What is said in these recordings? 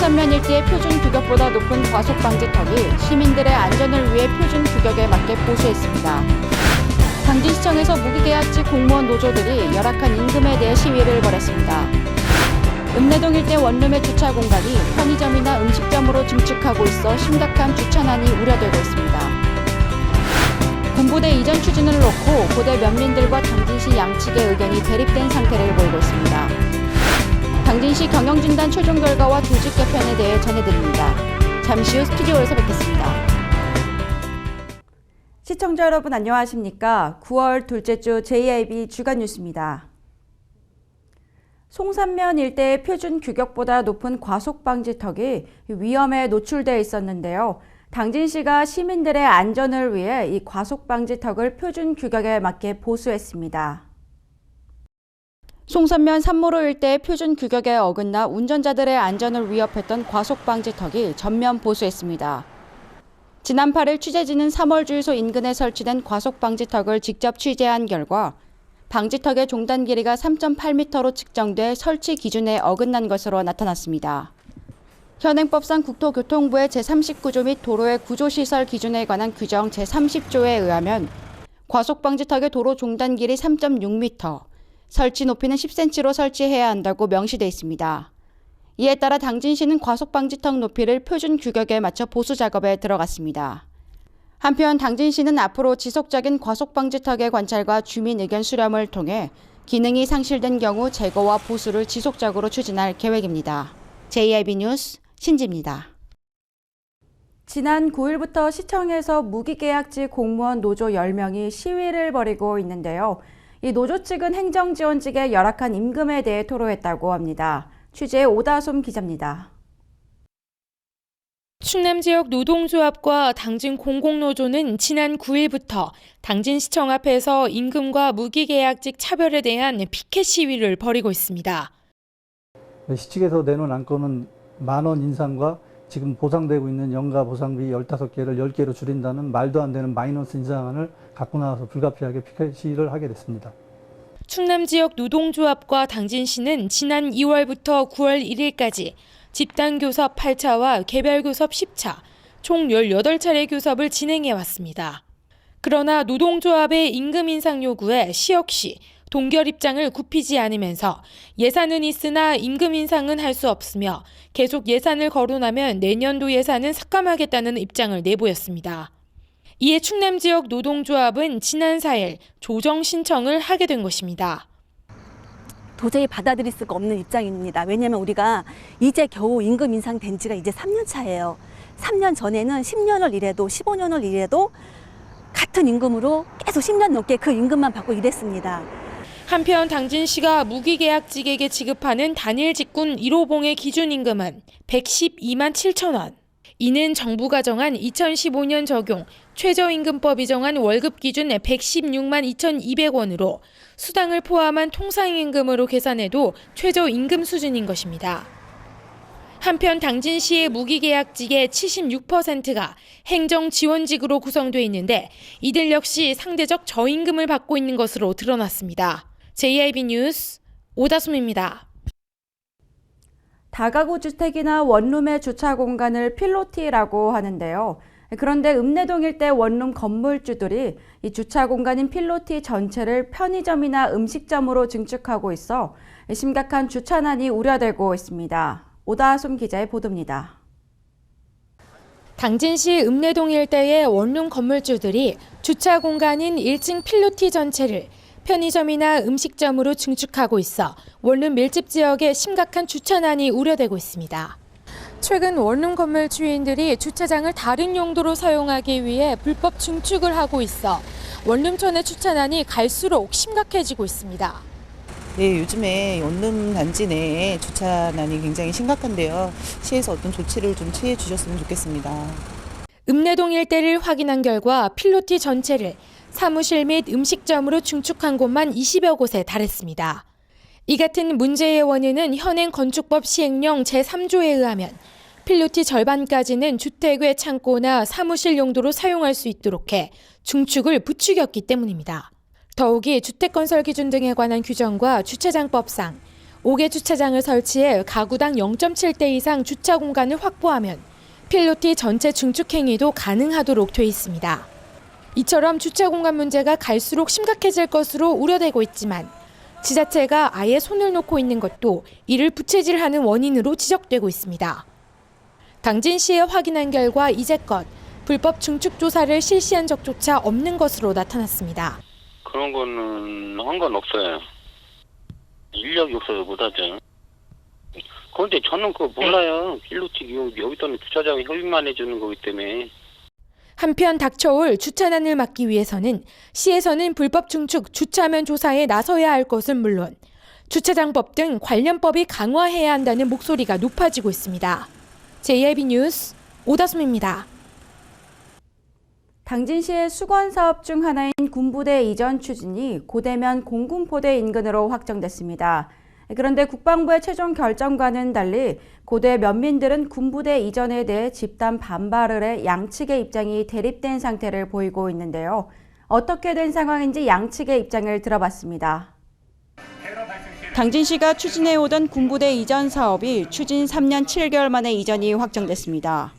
송산면 일대의 표준 규격보다 높은 과속 방지턱이 시민들의 안전을 위해 표준 규격에 맞게 보수했습니다. 당진시청에서 무기계약직 공무원 노조들이 열악한 임금에 대해 시위를 벌였습니다. 읍내동 일대 원룸의 주차 공간이 편의점이나 음식점으로 증축하고 있어 심각한 주차난이 우려되고 있습니다. 군부대 이전 추진을 놓고 고대 면민들과 당진시 양측의 의견이 대립된 상태를 보이고 있습니다. 당진시 경영진단 최종 결과와 조직 개편에 대해 전해드립니다. 잠시 후 스튜디오에서 뵙겠습니다. 시청자 여러분 안녕하십니까? 9월 둘째 주 JIB 주간 뉴스입니다. 송산면 일대의 표준 규격보다 높은 과속 방지턱이 위험에 노출돼 있었는데요. 당진시가 시민들의 안전을 위해 이 과속 방지턱을 표준 규격에 맞게 보수했습니다. 송산면 산모로 일대의 표준 규격에 어긋나 운전자들의 안전을 위협했던 과속 방지턱이 전면 보수했습니다. 지난 8일 취재진은 3월 주유소 인근에 설치된 과속 방지턱을 직접 취재한 결과 방지턱의 종단 길이가 3.8m로 측정돼 설치 기준에 어긋난 것으로 나타났습니다. 현행법상 국토교통부의 제39조 및 도로의 구조시설 기준에 관한 규정 제30조에 의하면 과속 방지턱의 도로 종단 길이 3.6m, 설치 높이는 10cm로 설치해야 한다고 명시돼 있습니다. 이에 따라 당진시는 과속 방지턱 높이를 표준 규격에 맞춰 보수 작업에 들어갔습니다. 한편 당진시는 앞으로 지속적인 과속 방지턱의 관찰과 주민 의견 수렴을 통해 기능이 상실된 경우 제거와 보수를 지속적으로 추진할 계획입니다. JIB 뉴스 신지입니다. 지난 9일부터 시청에서 무기계약직 공무원 노조 10명이 시위를 벌이고 있는데요. 이 노조 측은 행정지원직의 열악한 임금에 대해 토로했다고 합니다. 취재 오다솜 기자입니다. 충남 지역 노동조합과 당진 공공노조는 지난 9일부터 당진시청 앞에서 임금과 무기계약직 차별에 대한 피켓 시위를 벌이고 있습니다. 시측에서 내놓은 안건은 10,000원 인상과 지금 보상되고 있는 연가 보상비 15개를 10개로 줄인다는 말도 안 되는 마이너스 인상안을 갖고 나와서 불가피하게 피켓 시위를 하게 됐습니다. 충남 지역 노동조합과 당진시는 지난 2월부터 9월 1일까지 집단교섭 8차와 개별교섭 10차, 총 18차례 교섭을 진행해 왔습니다. 그러나 노동조합의 임금 인상 요구에 시 역시 동결 입장을 굽히지 않으면서 예산은 있으나 임금 인상은 할 수 없으며 계속 예산을 거론하면 내년도 예산은 삭감하겠다는 입장을 내보였습니다. 이에 충남 지역 노동조합은 지난 4일 조정 신청을 하게 된 것입니다. 도저히 받아들일 수가 없는 입장입니다. 왜냐하면 우리가 이제 겨우 임금 인상된 지가 이제 3년 차예요. 3년 전에는 10년을 일해도 15년을 일해도 같은 임금으로 계속 10년 넘게 그 임금만 받고 일했습니다. 한편 당진시가 무기계약직에게 지급하는 단일 직군 1호봉의 기준임금은 112만 7천 원. 이는 정부가 정한 2015년 적용 최저임금법이 정한 월급 기준 116만 2,200원으로 수당을 포함한 통상임금으로 계산해도 최저임금 수준인 것입니다. 한편 당진시의 무기계약직의 76%가 행정지원직으로 구성돼 있는데 이들 역시 상대적 저임금을 받고 있는 것으로 드러났습니다. JIB 뉴스 오다솜입니다. 다가구 주택이나 원룸의 주차 공간을 필로티라고 하는데요. 그런데 읍내동 일대 원룸 건물주들이 이 주차 공간인 필로티 전체를 편의점이나 음식점으로 증축하고 있어 심각한 주차난이 우려되고 있습니다. 오다솜 기자의 보도입니다. 당진시 읍내동 일대의 원룸 건물주들이 주차 공간인 1층 필로티 전체를 편의점이나 음식점으로 증축하고 있어 원룸 밀집 지역에 심각한 주차난이 우려되고 있습니다. 최근 원룸 건물 주인들이 주차장을 다른 용도로 사용하기 위해 불법 증축을 하고 있어 원룸촌의 주차난이 갈수록 심각해지고 있습니다. 네, 요즘에 원룸 단지 내에 주차난이 굉장히 심각한데요. 시에서 어떤 조치를 좀 취해 주셨으면 좋겠습니다. 읍내동 일대를 확인한 결과 필로티 전체를 사무실 및 음식점으로 증축한 곳만 20여 곳에 달했습니다. 이 같은 문제의 원인은 현행 건축법 시행령 제3조에 의하면 필로티 절반까지는 주택 외 창고나 사무실 용도로 사용할 수 있도록 해 증축을 부추겼기 때문입니다. 더욱이 주택건설 기준 등에 관한 규정과 주차장법상 5개 주차장을 설치해 가구당 0.7대 이상 주차 공간을 확보하면 필로티 전체 증축 행위도 가능하도록 돼 있습니다. 이처럼 주차 공간 문제가 갈수록 심각해질 것으로 우려되고 있지만 지자체가 아예 손을 놓고 있는 것도 이를 부채질하는 원인으로 지적되고 있습니다. 당진시에 확인한 결과 이제껏 불법 증축 조사를 실시한 적조차 없는 것으로 나타났습니다. 그런 거는 한 건 없어요. 인력이 없어서 못하죠. 그런데 저는 그거 몰라요. 필로티 여기서는 주차장 협의만 해주는 거기 때문에. 한편 닥쳐올 주차난을 막기 위해서는 시에서는 불법 증축 주차면 조사에 나서야 할 것은 물론 주차장법 등 관련법이 강화해야 한다는 목소리가 높아지고 있습니다. JIB 뉴스 오다솜입니다. 당진시의 수건 사업 중 하나인 군부대 이전 추진이 고대면 공군포대 인근으로 확정됐습니다. 그런데 국방부의 최종 결정과는 달리 고대 면민들은 군부대 이전에 대해 집단 반발을 해 양측의 입장이 대립된 상태를 보이고 있는데요. 어떻게 된 상황인지 양측의 입장을 들어봤습니다. 당진시가 추진해오던 군부대 이전 사업이 추진 3년 7개월 만에 이전이 확정됐습니다.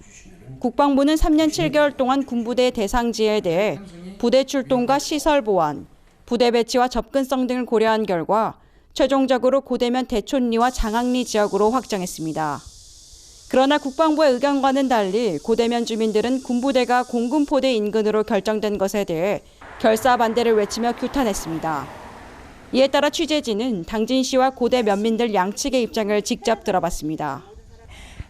국방부는 3년 7개월 동안 군부대 대상지에 대해 부대 출동과 시설 보완, 부대 배치와 접근성 등을 고려한 결과 최종적으로 고대면 대촌리와 장항리 지역으로 확정했습니다. 그러나 국방부의 의견과는 달리 고대면 주민들은 군부대가 공군포대 인근으로 결정된 것에 대해 결사 반대를 외치며 규탄했습니다. 이에 따라 취재진은 당진시와 고대 면민들 양측의 입장을 직접 들어봤습니다.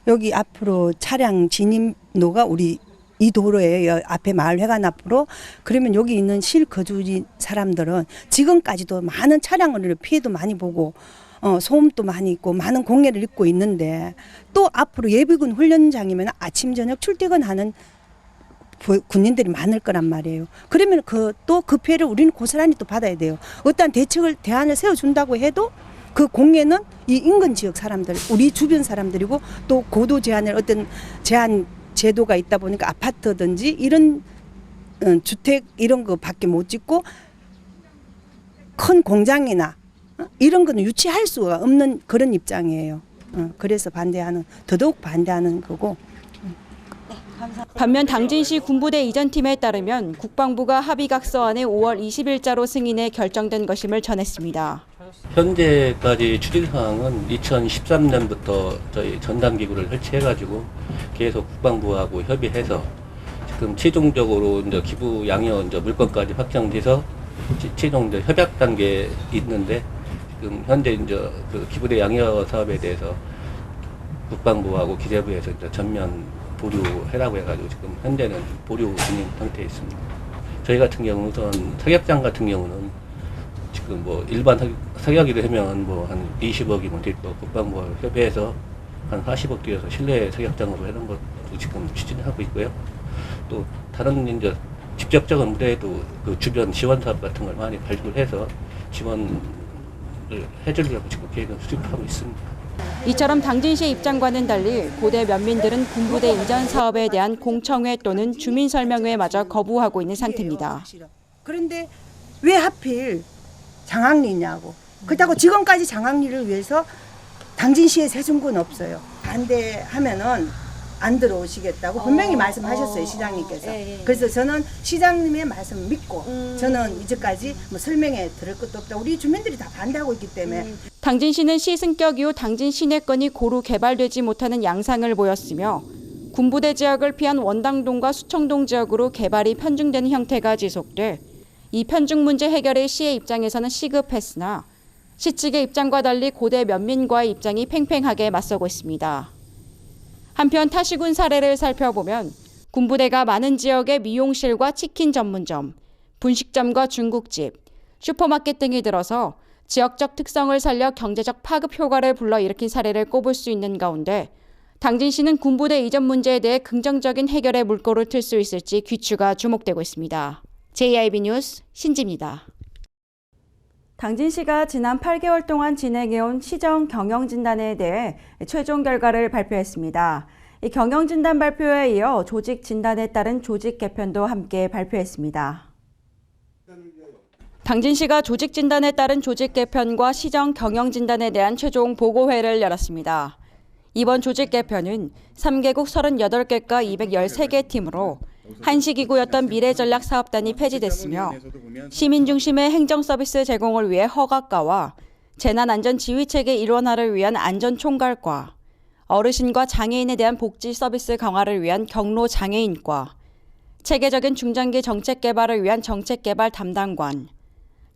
여기 앞으로 차량 진입로가 우리 이 도로에 앞에 마을회관 앞으로 그러면 여기 있는 실거주지 사람들은 지금까지도 많은 차량으로 피해도 많이 보고 소음도 많이 있고 많은 공해를 입고 있는데 또 앞으로 예비군 훈련장이면 아침 저녁 출퇴근하는 군인들이 많을 거란 말이에요. 그러면 또 그 피해를 우리는 고스란히 또 받아야 돼요. 어떤 대안을 세워준다고 해도 그 공해는 이 인근 지역 사람들, 우리 주변 사람들이고 또 고도 제한을 어떤 제한 제도가 있다 보니까 아파트든지 이런 주택 이런 거밖에 못 짓고 큰 공장이나 이런 거는 유치할 수가 없는 그런 입장이에요. 그래서 더더욱 반대하는 거고. 반면 당진시 군부대 이전팀에 따르면 국방부가 합의각서안에 5월 20일자로 승인해 결정된 것임을 전했습니다. 현재까지 추진사항은 2013년부터 저희 전담기구를 설치해가지고 계속 국방부하고 협의해서 지금 최종적으로 이제 기부 양여 이제 물건까지 확정돼서 최종 이제 협약 단계에 있는데 지금 현재 이제 그 기부대 양여 사업에 대해서 국방부하고 기재부에서 이제 전면 보류해라고 해가지고 지금 현재는 보류 중인 상태에 있습니다. 저희 같은 경우 우선 사격장 같은 경우는 지금 뭐 일반 사격이를 하면 뭐 한 20억이면 되고 국방부와 협의해서 한 40억 들여서 실내 사격장으로 하는 것도 지금 추진하고 있고요. 또 다른 이제 직접적인 무대에도 그 주변 지원 사업 같은 걸 많이 발굴해서 지원을 해주려고 지금 계획을 수립하고 있습니다. 이처럼 당진시의 입장과는 달리 고대 면민들은 군부대 이전 사업에 대한 공청회 또는 주민 설명회마저 거부하고 있는 상태입니다. 그런데 왜 하필 장항리냐고. 그렇다고 지금까지 장항리를 위해서 당진시에서 해준 건 없어요. 반대하면은 안 들어오시겠다고 분명히 말씀하셨어요, 시장님께서. 그래서 저는 시장님의 말씀 믿고 저는 이제까지 뭐 설명해 드릴 것도 없다. 우리 주민들이 다 반대하고 있기 때문에. 당진시는 시승격 이후 당진 시내권이 고루 개발되지 못하는 양상을 보였으며 군부대 지역을 피한 원당동과 수청동 지역으로 개발이 편중되는 형태가 지속돼 이 편중 문제 해결의 시의 입장에서는 시급했으나 시 측의 입장과 달리 고대 면민과의 입장이 팽팽하게 맞서고 있습니다. 한편 타시군 사례를 살펴보면 군부대가 많은 지역의 미용실과 치킨 전문점, 분식점과 중국집, 슈퍼마켓 등이 들어서 지역적 특성을 살려 경제적 파급 효과를 불러일으킨 사례를 꼽을 수 있는 가운데 당진시는 군부대 이전 문제에 대해 긍정적인 해결의 물꼬를 틀 수 있을지 귀추가 주목되고 있습니다. JIB 뉴스 신지입니다. 당진시가 지난 8개월 동안 진행해온 시정 경영진단에 대해 최종 결과를 발표했습니다. 이 경영진단 발표에 이어 조직 진단에 따른 조직 개편도 함께 발표했습니다. 당진시가 조직 진단에 따른 조직 개편과 시정 경영 진단에 대한 최종 보고회를 열었습니다. 이번 조직 개편은 3개국 38개과 213개 팀으로 한시기구였던 미래전략사업단이 폐지됐으며 시민 중심의 행정 서비스 제공을 위해 허가과와 재난안전지휘체계 일원화를 위한 안전총괄과, 어르신과 장애인에 대한 복지 서비스 강화를 위한 경로장애인과, 체계적인 중장기 정책 개발을 위한 정책개발 담당관,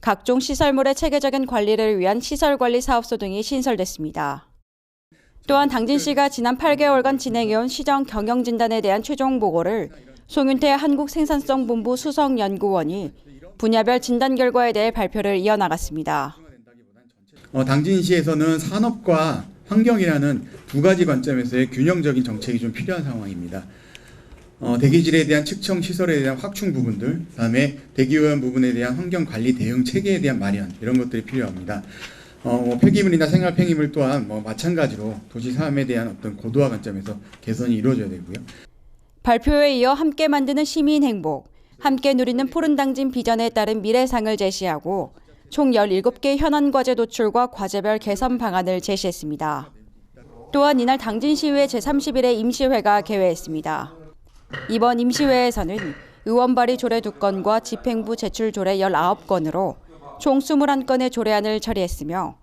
각종 시설물의 체계적인 관리를 위한 시설관리사업소 등이 신설됐습니다. 또한 당진시가 지난 8개월간 진행해온 시정 경영진단에 대한 최종 보고를 송윤태 한국생산성본부 수석연구원이 분야별 진단 결과에 대해 발표를 이어나갔습니다. 당진시에서는 산업과 환경이라는 두 가지 관점에서의 균형적인 정책이 좀 필요한 상황입니다. 대기질에 대한 측정 시설에 대한 확충 부분들, 그다음에 대기오염 부분에 대한 환경 관리 대응 체계에 대한 마련, 이런 것들이 필요합니다. 폐기물이나 생활 폐기물 또한 마찬가지로 도시 사업에 대한 어떤 고도화 관점에서 개선이 이루어져야 되고요. 발표에 이어 함께 만드는 시민 행복, 함께 누리는 푸른 당진 비전에 따른 미래상을 제시하고 총 17개 현안 과제 도출과 과제별 개선 방안을 제시했습니다. 또한 이날 당진시의회 제31회 임시회가 개회했습니다. 이번 임시회에서는 의원 발의 조례 2건과 집행부 제출 조례 19건으로 총 21건의 조례안을 처리했으며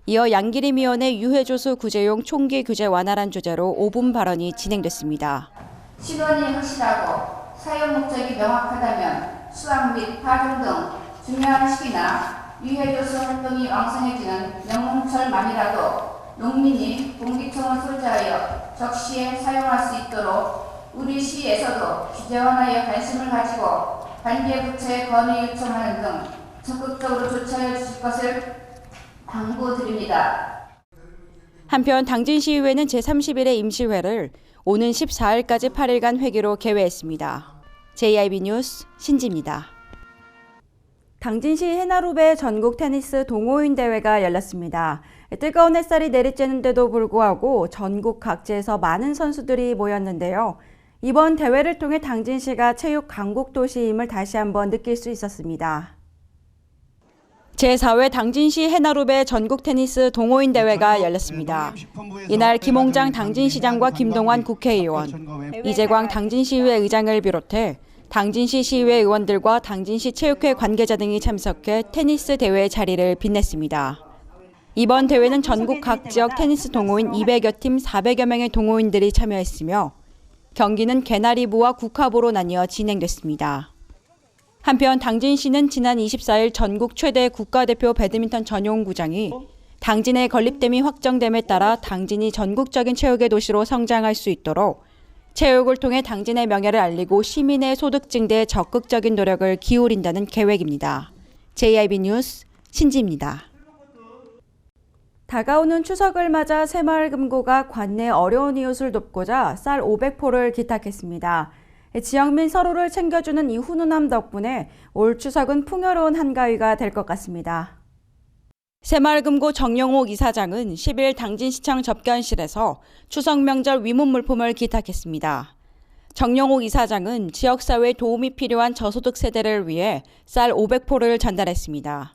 이어 양기림 의원의 유해조수 구제용 총기 규제 완화란 주제로 5분 발언이 진행됐습니다. 신원이 확실하고 사용 목적이 명확하다면 수확 및 파종 등 중요한 시기나 유해조수 활동이 왕성해지는 명문철만이라도 농민이 공기총을 설치하여 적시에 사용할 수 있도록 우리 시에서도 규제 완화에 관심을 가지고 관계부처에 건의 요청하는 등 적극적으로 조처해 주실 것을 당부드립니다. 한편 당진시의회는 제31회 임시회를 오는 14일까지 8일간 회기로 개회했습니다. JIB 뉴스 신지입니다. 당진시 해나루베 전국 테니스 동호인 대회가 열렸습니다. 뜨거운 햇살이 내리쬐는데도 불구하고 전국 각지에서 많은 선수들이 모였는데요. 이번 대회를 통해 당진시가 체육 강국 도시임을 다시 한번 느낄 수 있었습니다. 제4회 당진시 해나루베 전국 테니스 동호인 대회가 열렸습니다. 이날 김홍장 당진시장과 김동완 국회의원, 이재광 당진시의회 의장을 비롯해 당진시 시의회 의원들과 당진시 체육회 관계자 등이 참석해 테니스 대회 자리를 빛냈습니다. 이번 대회는 전국 각 지역 테니스 동호인 200여 팀 400여 명의 동호인들이 참여했으며 경기는 개나리부와 국하부로 나뉘어 진행됐습니다. 한편 당진시는 지난 24일 전국 최대 국가대표 배드민턴 전용구장이 당진의 건립됨이 확정됨에 따라 당진이 전국적인 체육의 도시로 성장할 수 있도록 체육을 통해 당진의 명예를 알리고 시민의 소득 증대에 적극적인 노력을 기울인다는 계획입니다. JIB 뉴스 신지입니다. 다가오는 추석을 맞아 새마을금고가 관내 어려운 이웃을 돕고자 쌀 500포를 기탁했습니다. 지역민 서로를 챙겨주는 이 훈훈함 덕분에 올 추석은 풍요로운 한가위가 될 것 같습니다. 새마을금고 정영옥 이사장은 10일 당진시청 접견실에서 추석 명절 위문 물품을 기탁했습니다. 정영옥 이사장은 지역사회에 도움이 필요한 저소득 세대를 위해 쌀 500포를 전달했습니다.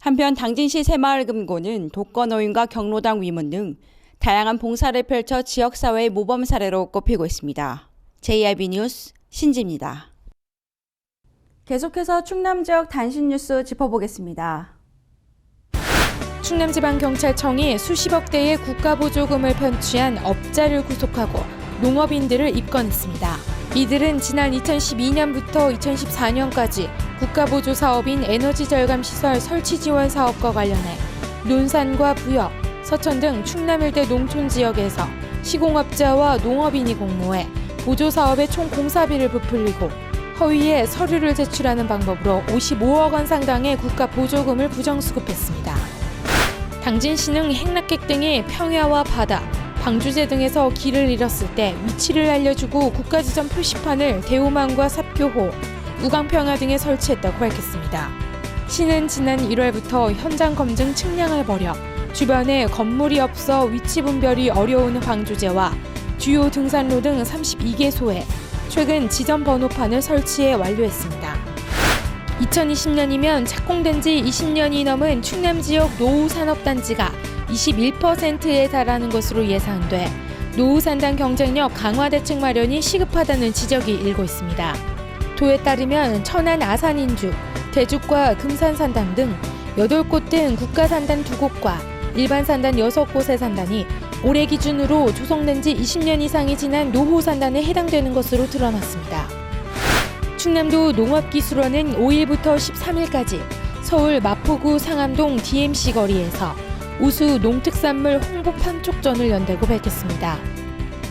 한편 당진시 새마을금고는 독거노인과 경로당 위문 등 다양한 봉사를 펼쳐 지역사회의 모범 사례로 꼽히고 있습니다. JIB 뉴스 신지입니다. 계속해서 충남 지역 단신 뉴스 짚어보겠습니다. 충남지방경찰청이 수십억 대의 국가보조금을 편취한 업자를 구속하고 농업인들을 입건했습니다. 이들은 지난 2012년부터 2014년까지 국가보조 사업인 에너지절감시설 설치지원 사업과 관련해 논산과 부여, 서천 등 충남 일대 농촌지역에서 시공업자와 농업인이 공모해 보조사업에 총 공사비를 부풀리고 허위에 서류를 제출하는 방법으로 55억 원 상당의 국가보조금을 부정수급했습니다. 당진시는 행락객 등이 평야와 바다, 방주제 등에서 길을 잃었을 때 위치를 알려주고 국가지점 표시판을 대우만과 삽교호, 우강평야 등에 설치했다고 밝혔습니다. 시는 지난 1월부터 현장 검증 측량을 벌여 주변에 건물이 없어 위치 분별이 어려운 방주제와 주요 등산로 등 32개소에 최근 지점 번호판을 설치해 완료했습니다. 2020년이면 착공된 지 20년이 넘은 충남 지역 노후산업단지가 21%에 달하는 것으로 예상돼 노후산단 경쟁력 강화 대책 마련이 시급하다는 지적이 일고 있습니다. 도에 따르면 천안 아산인주, 대죽과 금산산단 등 8곳 등 국가산단 2곳과 일반산단 6곳의 산단이 올해 기준으로 조성된 지 20년 이상이 지난 노후산단에 해당되는 것으로 드러났습니다. 충남도 농업기술원은 5일부터 13일까지 서울 마포구 상암동 DMC 거리에서 우수 농특산물 홍보 판촉전을 연다고 밝혔습니다.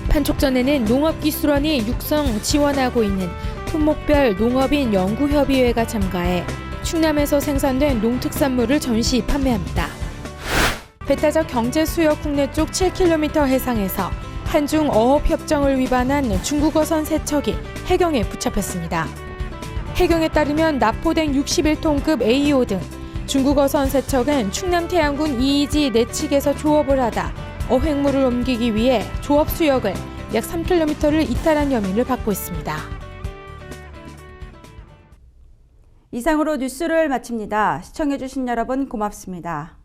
판촉전에는 농업기술원이 육성 지원하고 있는 품목별 농업인 연구협의회가 참가해 충남에서 생산된 농특산물을 전시 판매합니다. 배타적 경제수역 국내 쪽 7km 해상에서 한중 어업협정을 위반한 중국어선 세척이 해경에 붙잡혔습니다. 해경에 따르면 납포된 61톤급 AO 등 중국어선 세척은 충남 태안군 이이지 내측에서 조업을 하다 어획물을 옮기기 위해 조업 수역을 약 3km를 이탈한 혐의를 받고 있습니다. 이상으로 뉴스를 마칩니다. 시청해주신 여러분 고맙습니다.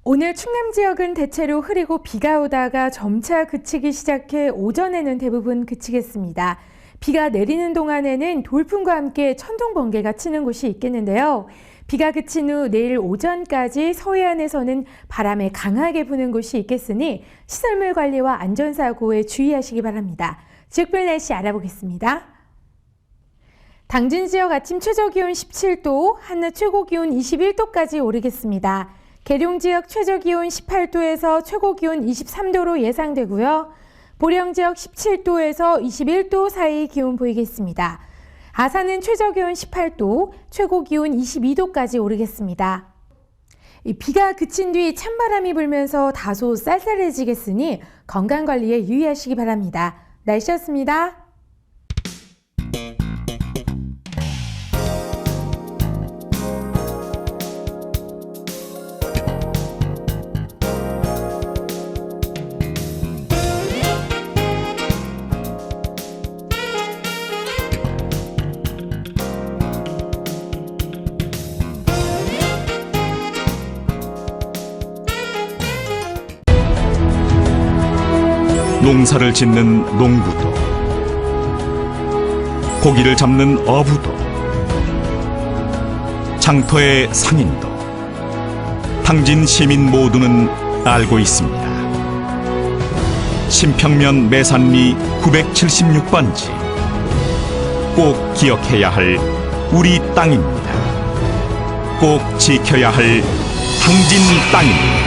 오늘 충남 지역은 대체로 흐리고 비가 오다가 점차 그치기 시작해 오전에는 대부분 그치겠습니다. 비가 내리는 동안에는 돌풍과 함께 천둥 번개가 치는 곳이 있겠는데요. 비가 그친 후 내일 오전까지 서해안에서는 바람이 강하게 부는 곳이 있겠으니 시설물 관리와 안전사고에 주의하시기 바랍니다. 지역별 날씨 알아보겠습니다. 당진 지역 아침 최저기온 17도, 한낮 최고기온 21도까지 오르겠습니다. 계룡 지역 최저기온 18도에서 최고기온 23도로 예상되고요. 보령 지역 17도에서 21도 사이 기온 보이겠습니다. 아산은 최저기온 18도, 최고기온 22도까지 오르겠습니다. 비가 그친 뒤 찬바람이 불면서 다소 쌀쌀해지겠으니 건강관리에 유의하시기 바랍니다. 날씨였습니다. 농사를 짓는 농부도, 고기를 잡는 어부도, 장터의 상인도, 당진 시민 모두는 알고 있습니다. 신평면 매산리 976번지, 꼭 기억해야 할 우리 땅입니다. 꼭 지켜야 할 당진 땅입니다.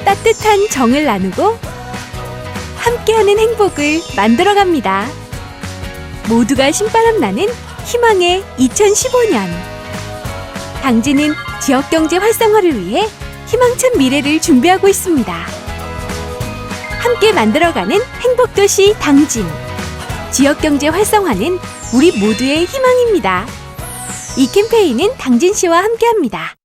따뜻한 정을 나누고 함께하는 행복을 만들어갑니다. 모두가 신바람 나는 희망의 2015년. 당진은 지역경제 활성화를 위해 희망찬 미래를 준비하고 있습니다. 함께 만들어가는 행복도시 당진. 지역경제 활성화는 우리 모두의 희망입니다. 이 캠페인은 당진시와 함께합니다.